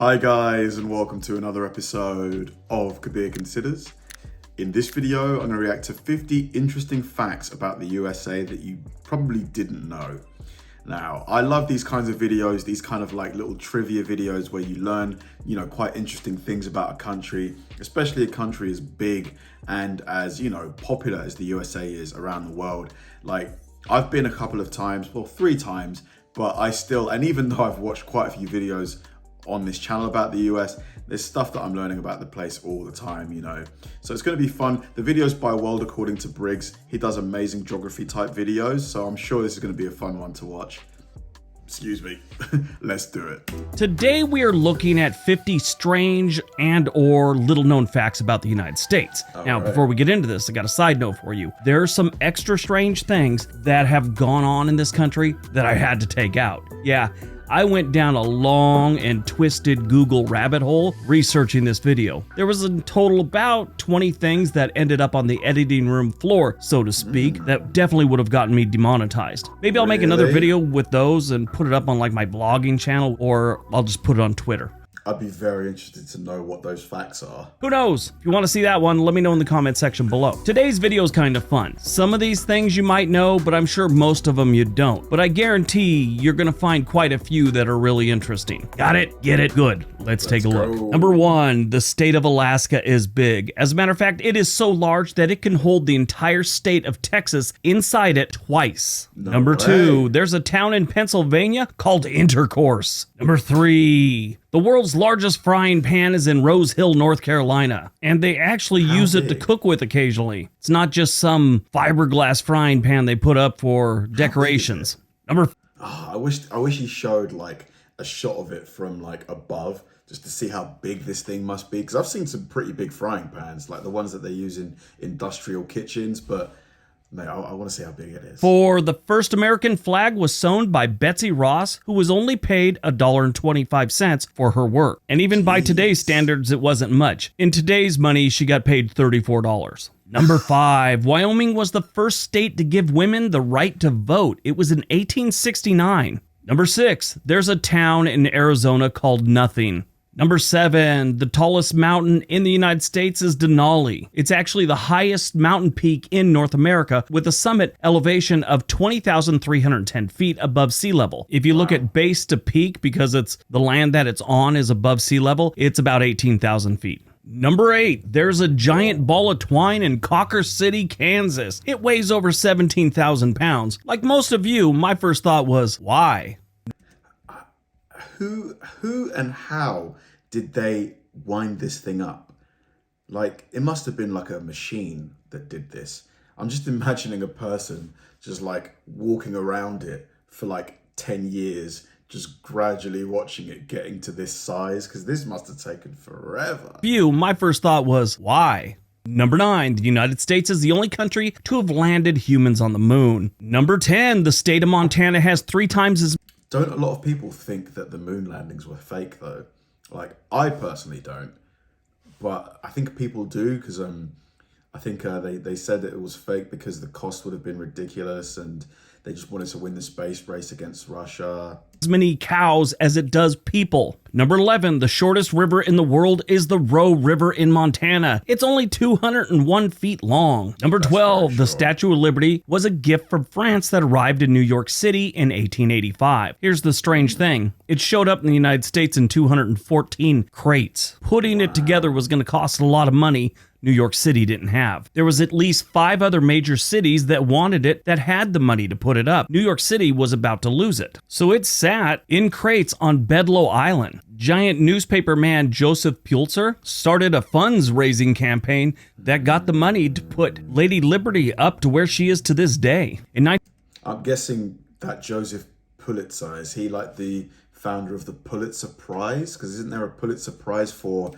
Hi guys, and welcome to another episode of Kabir Considers. In this video, I'm going to react to 50 interesting facts about the USA that you probably didn't know. Now, I love these kinds of videos, these kind of like little trivia videos where you learn, quite interesting things about a country, especially a country as big and as, popular as the USA is around the world. Like, I've been a couple of times, well, 3 times, but and even though I've watched quite a few videos on this channel about the US, there's stuff that I'm learning about the place all the time, So it's going to be fun. The video's by World According to Briggs. He does amazing geography type videos, so I'm sure this is going to be a fun one to watch. Excuse me. Let's do it. Today we are looking at 50 strange and or little known facts about the United States. Before we get into this, I got a side note for you. There are some extra strange things that have gone on in this country that I had to take out. Yeah, I went down a long and twisted Google rabbit hole researching this video. There was in total about 20 things that ended up on the editing room floor, so to speak, that definitely would have gotten me demonetized. Maybe I'll make another video with those and put it up on like my blogging channel, or I'll just put it on Twitter. I'd be very interested to know what those facts are. Who knows? If you want to see that one, let me know in the comment section below. Today's video is kind of fun. Some of these things you might know, but I'm sure most of them you don't. But I guarantee you're going to find quite a few that are really interesting. Got it? Get it? Good. Let's take a look. Number 1, the state of Alaska is big. As a matter of fact, it is so large that it can hold the entire state of Texas inside it twice. Number 2, there's a town in Pennsylvania called Intercourse. Number 3, the world's largest frying pan is in Rose Hill, North Carolina, and they actually use it to cook with occasionally. It's not just some fiberglass frying pan they put up for decorations. I wish he showed like a shot of it from like above, just to see how big this thing must be, because I've seen some pretty big frying pans, like the ones that they use in industrial kitchens, but man, I want to see how big it is. For the first American flag was sewn by Betsy Ross, who was only paid $1.25 for her work. And even by today's standards, it wasn't much. In today's money, she got paid $34. Number 5, Wyoming was the first state to give women the right to vote. It was in 1869. Number 6, there's a town in Arizona called Nothing. Number 7, the tallest mountain in the United States is Denali. It's actually the highest mountain peak in North America, with a summit elevation of 20,310 feet above sea level. If you look at base to peak, because it's the land that it's on is above sea level, it's about 18,000 feet. Number 8, there's a giant ball of twine in Cocker City, Kansas. It weighs over 17,000 pounds. Like most of you, my first thought was, why? Who and how did they wind this thing up? Like, it must have been like a machine that did this. I'm just imagining a person just like walking around it for like 10 years, just gradually watching it getting to this size, because this must have taken forever. My first thought was, why? Number 9, the United States is the only country to have landed humans on the moon. Number 10, the state of Montana has 3 times as... Don't a lot of people think that the moon landings were fake though? Like, I personally don't, but I think people do, because I think they said that it was fake because the cost would have been ridiculous and they just wanted to win the space race against Russia. As many cows as it does people. Number 11, the shortest river in the world is the Roe River in Montana. It's only 201 feet long. Number 12, the Statue of Liberty was a gift from France that arrived in New York City in 1885. Here's the strange thing. It showed up in the United States in 214 crates. Putting it together was going to cost a lot of money New York City didn't have. There was at least 5 other major cities that wanted it that had the money to put it up. New York City was about to lose it. So it sat in crates on Bedloe Island. Giant newspaper man Joseph Pulitzer started a funds-raising campaign that got the money to put Lady Liberty up to where she is to this day. I'm guessing that Joseph Pulitzer, is he like the founder of the Pulitzer Prize? Because isn't there a Pulitzer Prize for,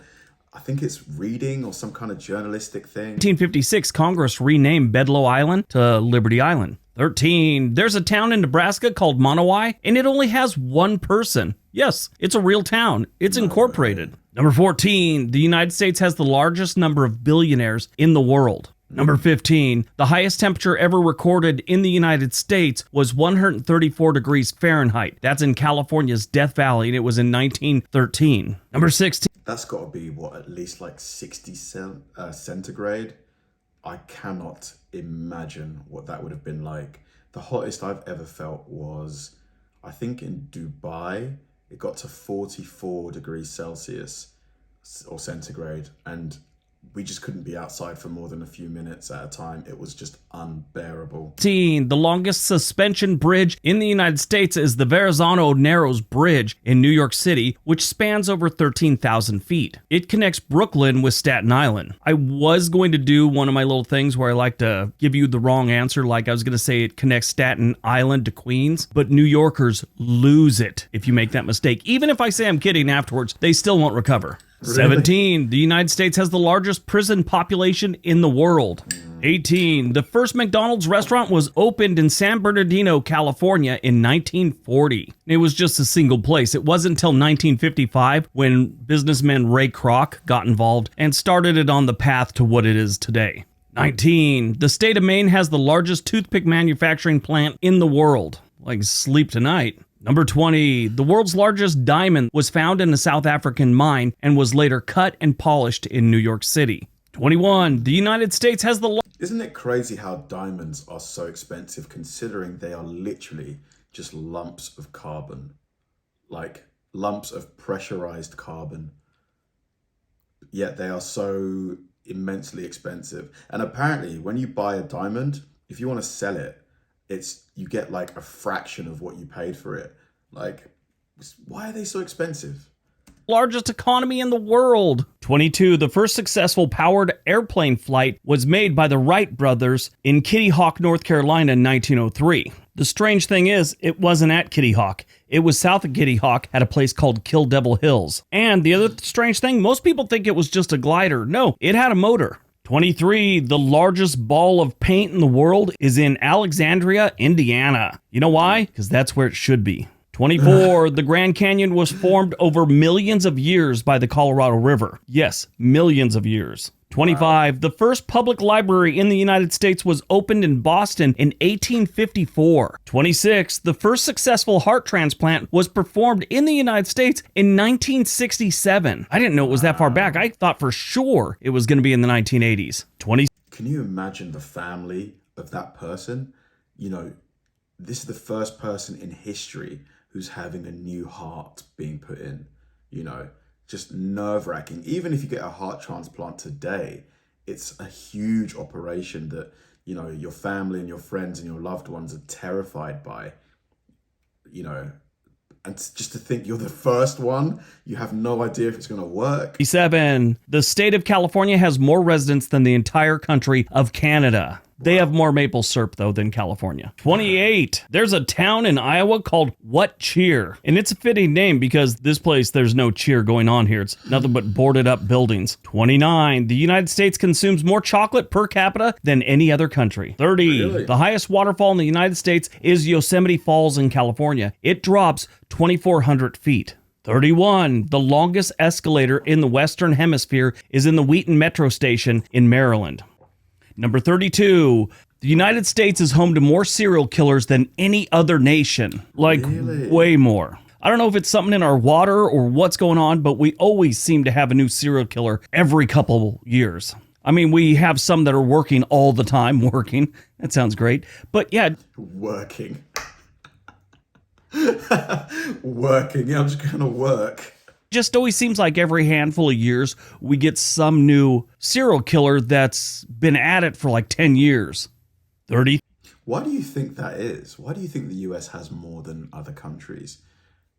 I think it's reading or some kind of journalistic thing? 1956, Congress renamed Bedloe Island to Liberty Island. 13, there's a town in Nebraska called Monowai, and it only has 1 person. Yes, it's a real town. It's incorporated. Number 14, the United States has the largest number of billionaires in the world. Number 15, the highest temperature ever recorded in the United States was 134 degrees Fahrenheit. That's in California's Death Valley, and it was in 1913. Number 16. That's got to be, at least like 60 centigrade? I cannot imagine what that would have been like. The hottest I've ever felt was, I think in Dubai, it got to 44 degrees Celsius or centigrade, and we just couldn't be outside for more than a few minutes at a time. It was just unbearable. The longest suspension bridge in the United States is the Verrazano Narrows Bridge in New York City, which spans over 13,000 feet. It connects Brooklyn with Staten Island. I was going to do one of my little things where I like to give you the wrong answer, like I was going to say it connects Staten Island to Queens, but New Yorkers lose it if you make that mistake. Even if I say I'm kidding afterwards, they still won't recover. Really? 17, the United States has the largest prison population in the world. 18, the first McDonald's restaurant was opened in San Bernardino, California in 1940. It was just a single place. It wasn't until 1955 when businessman Ray Kroc got involved and started it on the path to what it is today. 19, the state of Maine has the largest toothpick manufacturing plant in the world. Like sleep tonight. Number 20, the world's largest diamond was found in a South African mine and was later cut and polished in New York City. 21, the United States has the... Isn't it crazy how diamonds are so expensive considering they are literally just lumps of carbon? Like lumps of pressurized carbon. Yet they are so immensely expensive. And apparently when you buy a diamond, if you want to sell it, you get like a fraction of what you paid for it. Like, why are they so expensive? Largest economy in the world. 22, the first successful powered airplane flight was made by the Wright brothers in Kitty Hawk, North Carolina in 1903. The strange thing is, it wasn't at Kitty Hawk. It was south of Kitty Hawk at a place called Kill Devil Hills. And the other strange thing, most people think it was just a glider. No, it had a motor. 23, the largest ball of paint in the world is in Alexandria, Indiana. You know why? Because that's where it should be. 24, the Grand Canyon was formed over millions of years by the Colorado River. Yes, millions of years. 25, the first public library in the United States was opened in Boston in 1854. 26, the first successful heart transplant was performed in the United States in 1967. I didn't know it was that far back. I thought for sure it was going to be in the 1980s. Can you imagine the family of that person? You know, this is the first person in history who's having a new heart being put in, you know. Just nerve-wracking. Even if you get a heart transplant today, it's a huge operation that, you know, your family and your friends and your loved ones are terrified by, you know. And just to think you're the first one, you have no idea if it's going to work. 7, the state of California has more residents than the entire country of Canada. They have more maple syrup, though, than California. 28, there's a town in Iowa called What Cheer. And it's a fitting name because this place, there's no cheer going on here. It's nothing but boarded up buildings. 29, the United States consumes more chocolate per capita than any other country. 30, Really? The highest waterfall in the United States is Yosemite Falls in California. It drops 2,400 feet. 31, the longest escalator in the Western Hemisphere is in the Wheaton Metro Station in Maryland. Number 32, the United States is home to more serial killers than any other nation. Like, Really? way more. I don't know if it's something in our water or what's going on, but we always seem to have a new serial killer every couple years. I mean, we have some that are working all the time, working. That sounds great. But yeah. Working. Working. Yeah, I'm just going to work. Just always seems like every handful of years we get some new serial killer that's been at it for like 10 years. 30. Why do you think that is? Why do you think the US has more than other countries?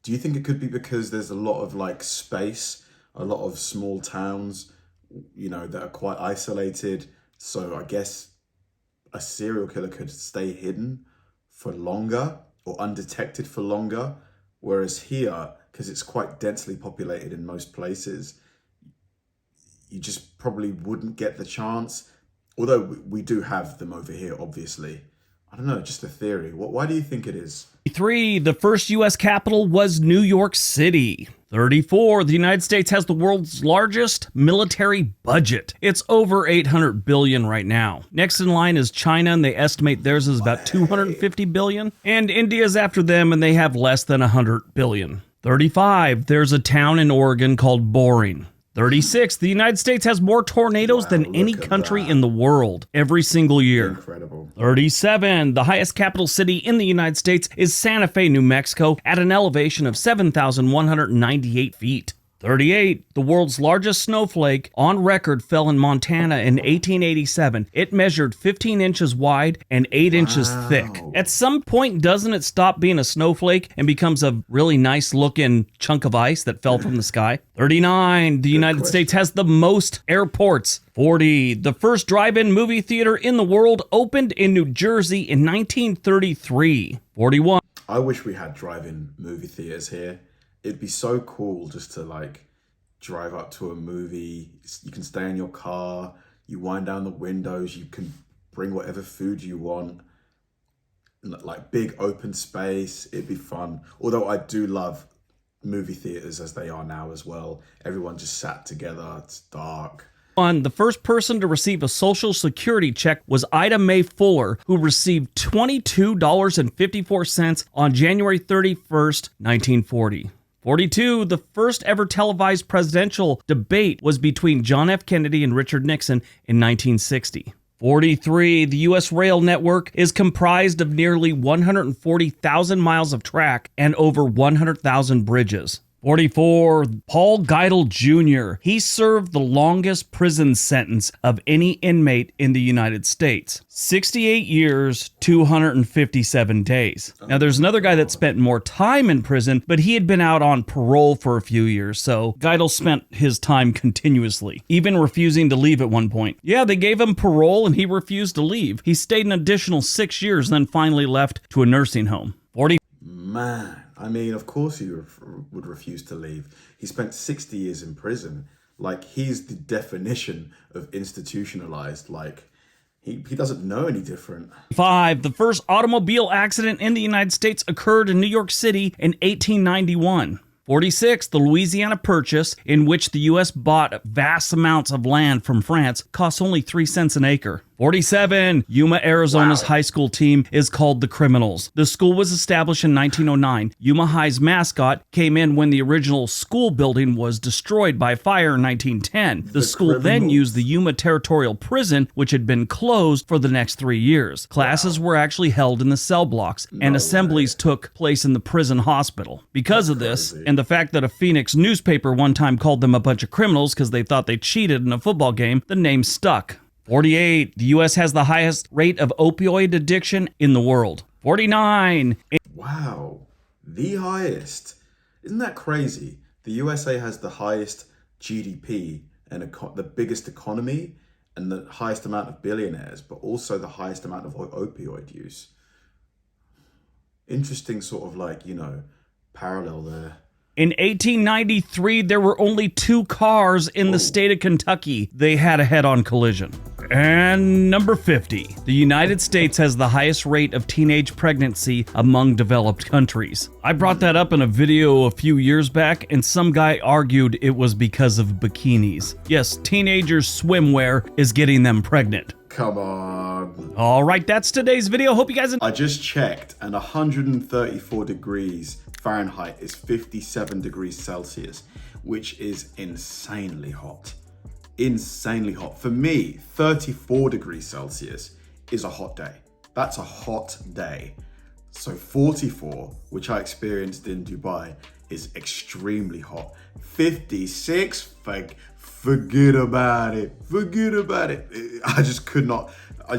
Do you think it could be because there's a lot of like space, a lot of small towns, you know, that are quite isolated? So I guess a serial killer could stay hidden for longer or undetected for longer. Whereas here, because it's quite densely populated in most places, you just probably wouldn't get the chance. Although we do have them over here, obviously. I don't know, just a theory. Why do you think it is? 3. The first U.S. capital was New York City. 34. The United States has the world's largest military budget. It's over $800 billion right now. Next in line is China, and they estimate theirs is about $250 billion. And India's after them, and they have less than $100 billion. 35. There's a town in Oregon called Boring. 36. The United States has more tornadoes than any country in the world every single year. Incredible. 37. The highest capital city in the United States is Santa Fe, New Mexico, at an elevation of 7,198 feet. 38. The world's largest snowflake on record fell in Montana in 1887. It measured 15 inches wide and 8 inches thick. At some point, doesn't it stop being a snowflake and becomes a really nice looking chunk of ice that fell from the sky? 39. The United States has the most airports. 40. The first drive-in movie theater in the world opened in New Jersey in 1933. 41. I wish we had drive-in movie theaters here. It'd be so cool just to like drive up to a movie. You can stay in your car, you wind down the windows, you can bring whatever food you want. Like big open space, it'd be fun. Although I do love movie theaters as they are now as well. Everyone just sat together, it's dark. The first person to receive a Social Security check was Ida Mae Fuller, who received $22.54 on January 31st, 1940. 42. The first ever televised presidential debate was between John F. Kennedy and Richard Nixon in 1960. 43. The U.S. rail network is comprised of nearly 140,000 miles of track and over 100,000 bridges. 44. Paul Geidel Jr. He served the longest prison sentence of any inmate in the United States. 68 years, 257 days. Now, there's another guy that spent more time in prison, but he had been out on parole for a few years, so Geidel spent his time continuously, even refusing to leave at one point. Yeah, they gave him parole and he refused to leave. He stayed an additional 6 years and then finally left to a nursing home. 40. Man. I mean, of course he would refuse to leave. He spent 60 years in prison. Like, he's the definition of institutionalized. Like, he doesn't know any different. 5. The first automobile accident in the United States occurred in New York City in 1891. 46. The Louisiana Purchase, in which the U.S. bought vast amounts of land from France, costs only 3 cents an acre. 47. Yuma, Arizona's high school team is called the Criminals. The school was established in 1909. Yuma High's mascot came in when the original school building was destroyed by fire in 1910. The school then used the Yuma Territorial Prison, which had been closed for the next 3 years. Classes were actually held in the cell blocks, and assemblies took place in the prison hospital. Because of this, and the fact that a Phoenix newspaper one time called them a bunch of criminals because they thought they cheated in a football game, the name stuck. 48. The U.S. has the highest rate of opioid addiction in the world. 49. Wow. The highest. Isn't that crazy? The USA has the highest GDP and the biggest economy and the highest amount of billionaires, but also the highest amount of opioid use. Interesting sort of like, parallel there. In 1893, there were only 2 cars in the state of Kentucky. They had a head-on collision. And number 50, the United States has the highest rate of teenage pregnancy among developed countries. I brought that up in a video a few years back, and some guy argued it was because of bikinis. Yes, teenagers' swimwear is getting them pregnant. Come on. All right, that's today's video. Hope you guys... I just checked, and 134 degrees Fahrenheit is 57 degrees Celsius, which is insanely hot. Insanely hot. For me, 34 degrees Celsius is a hot day. That's a hot day. So 44, which I experienced in Dubai, is extremely hot. 56, forget about it. Forget about it. I just could not. I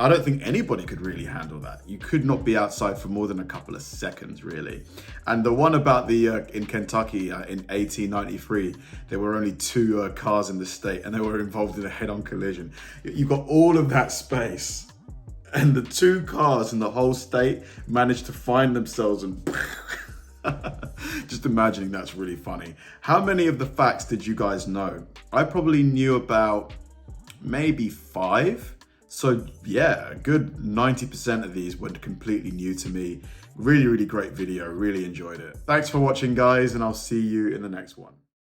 don't think anybody could really handle that. You could not be outside for more than a couple of seconds, really. And the one about in Kentucky in 1893, there were only 2 cars in the state and they were involved in a head-on collision. You've got all of that space and the 2 cars in the whole state managed to find themselves and just imagining that's really funny. How many of the facts did you guys know? I probably knew about maybe 5. So yeah, a good 90% of these were completely new to me. Really, really great video. Really enjoyed it. Thanks for watching, guys, and I'll see you in the next one.